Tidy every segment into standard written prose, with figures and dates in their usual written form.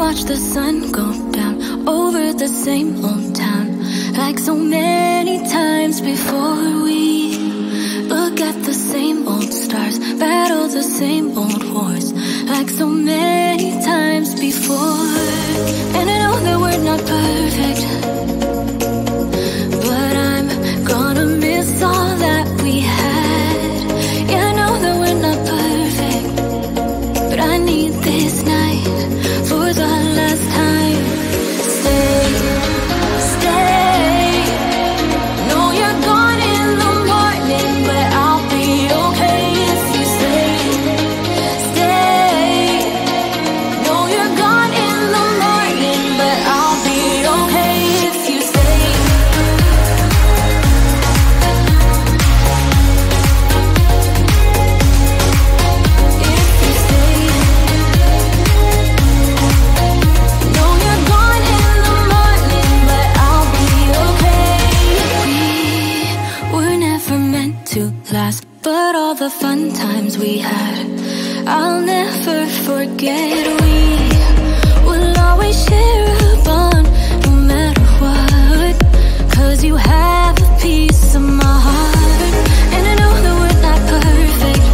watch the sun go down over the same old town, like so many times before. We look at the same old stars, battle the same old wars, like so many times before. And I know that we're not perfect, but I'm gonna miss all that we had. Yeah, I know that we're not perfect, but I need this night for the last time. Stay, stay. No, you're gone in the morning, but I'll be okay if you stay. Stay. No, you're gone in the morning, but I'll be okay if you stay. If you stay. No, you're gone in the morning, but I'll be okay. We were never meant to last, but all the fun times we had, I'll never forget. We will always share a bond, no matter what, 'cause you have a piece of my heart. And I know that we're not perfect,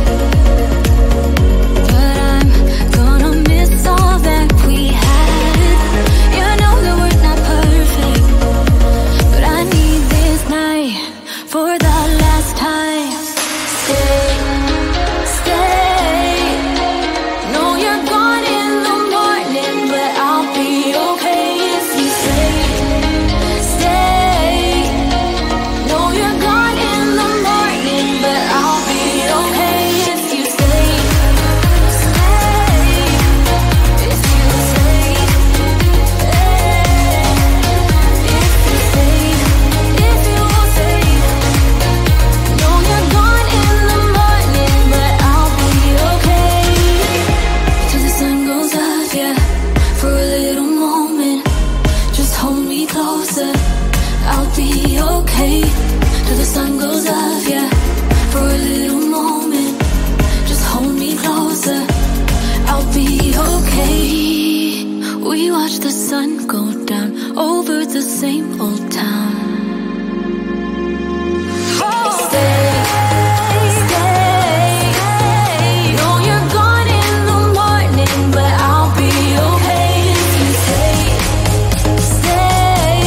but I'm gonna miss all that we had. Yeah, I know that we're not perfect, but I need this night for the last time. Stay, stay. No, you're gone in the morning, but I'll be okay if you stay. Stay. No, you're gone in the morning, but I'll be okay if you stay. Stay. If you stay. If you stay. If you will stay. No, you're gone in the morning, but I'll be okay. Till the sun goes up, yeah, for a little moment. Just hold me closer, I'll be okay. Till the sun goes up, yeah, for a little moment. Just hold me closer, I'll be okay. We watch the sun go down over the same old town. Stay, stay. No, you're gone in the morning, but I'll be okay if you stay. Stay.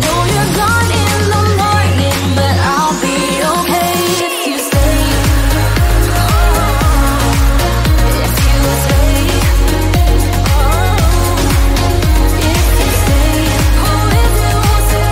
No, you're gone in the morning, but I'll be okay if you stay. If you stay. If you stay. Oh, if you stay.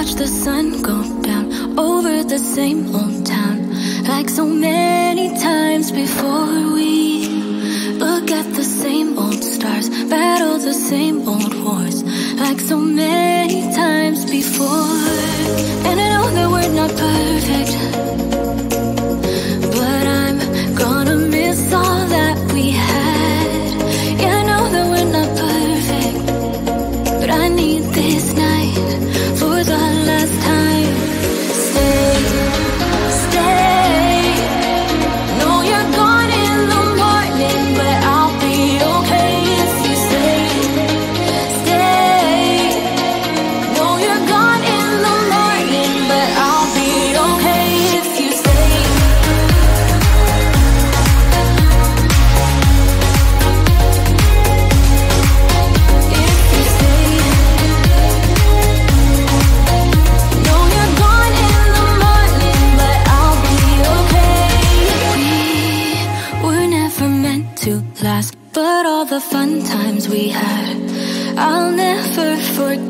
watch the sun go down over the same old town, like so many times before. We look at the same old stars, battle the same old wars, like so many times before. And I know that we're not perfect, but I'm gonna miss all that we had. Yeah, I know that we're not perfect, but I need this night for the last time. Stay, stay. Know you're gone in the morning, but I'll be okay if you stay, stay. Know you're gone in the morning, but I'll be okay.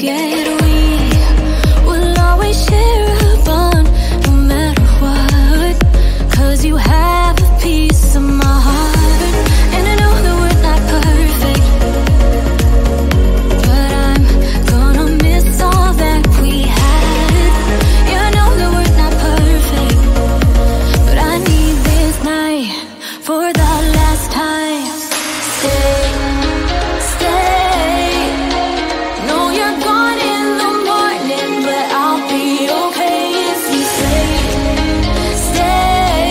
forget we will always share a bond no matter what. 'Cause you have a piece of my heart, and I know that we're not perfect, but I'm gonna miss all that we had. Yeah, I know that we're not perfect, but I need this night for the last time. Stay, stay. No, you're gone in the morning, but I'll be okay if you stay, stay.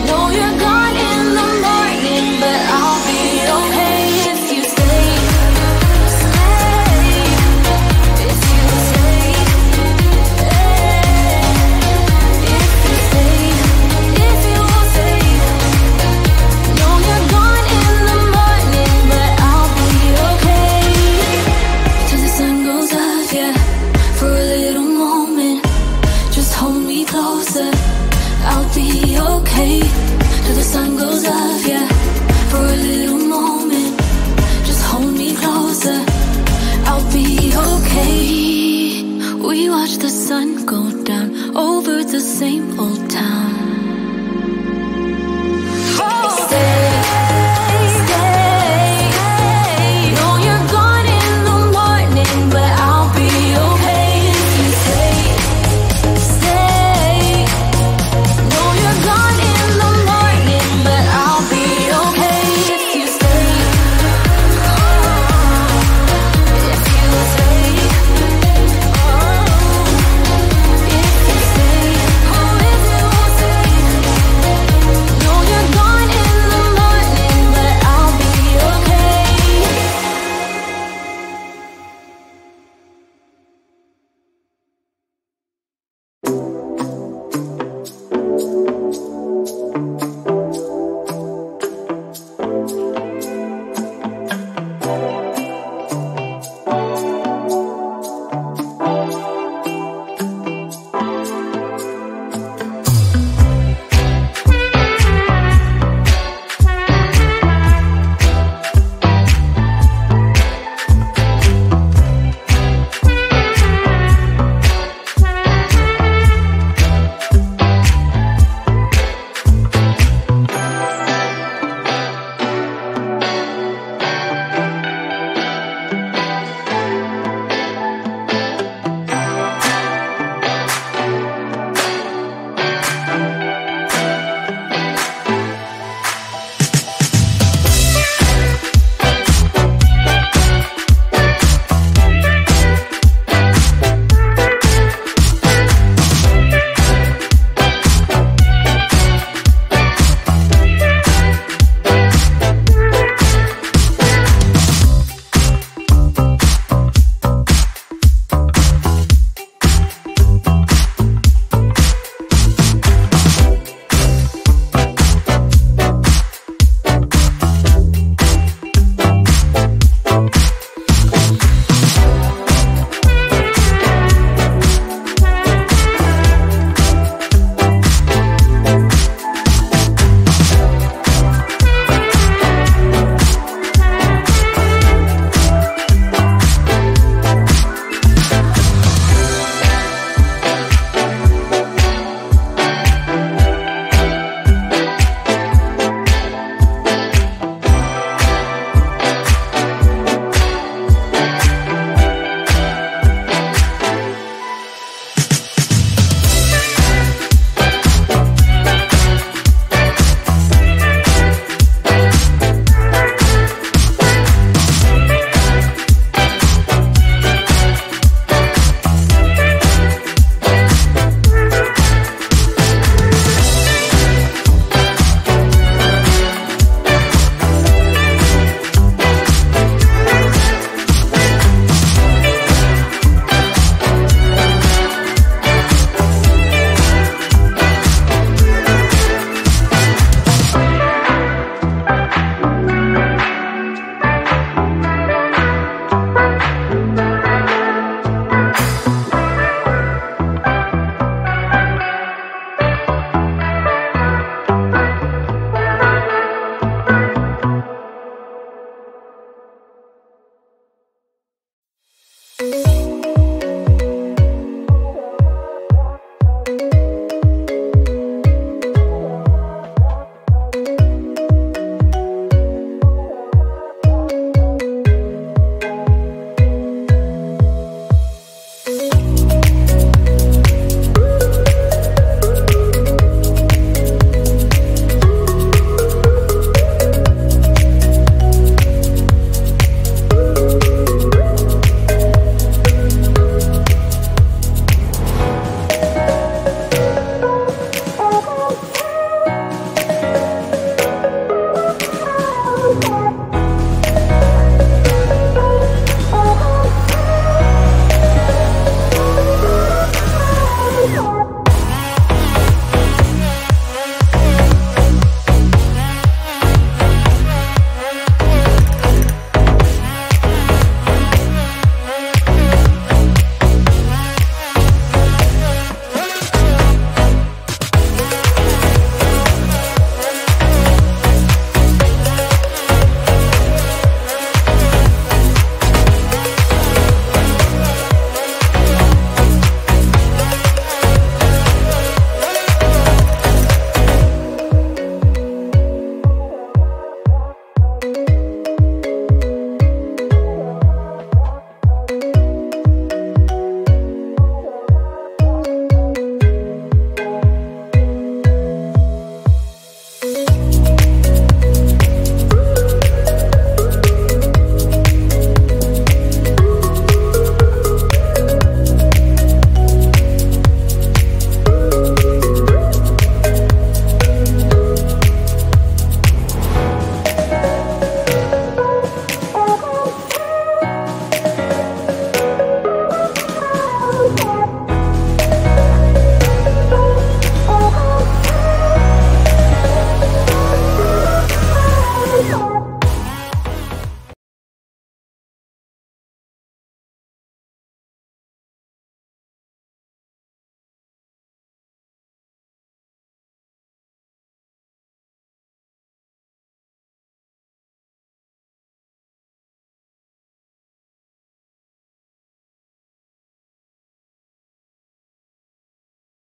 No, you're gone in the morning, but I'll be okay if you stay, stay. If you stay, if you stay. No, you're gone in the morning, but I'll be okay till the sun goes up, yeah. For a little moment, just hold me closer. I'll be okay till the sun goes up, yeah. For a little moment, just hold me closer. I'll be okay. We watch the sun go down over the same old town.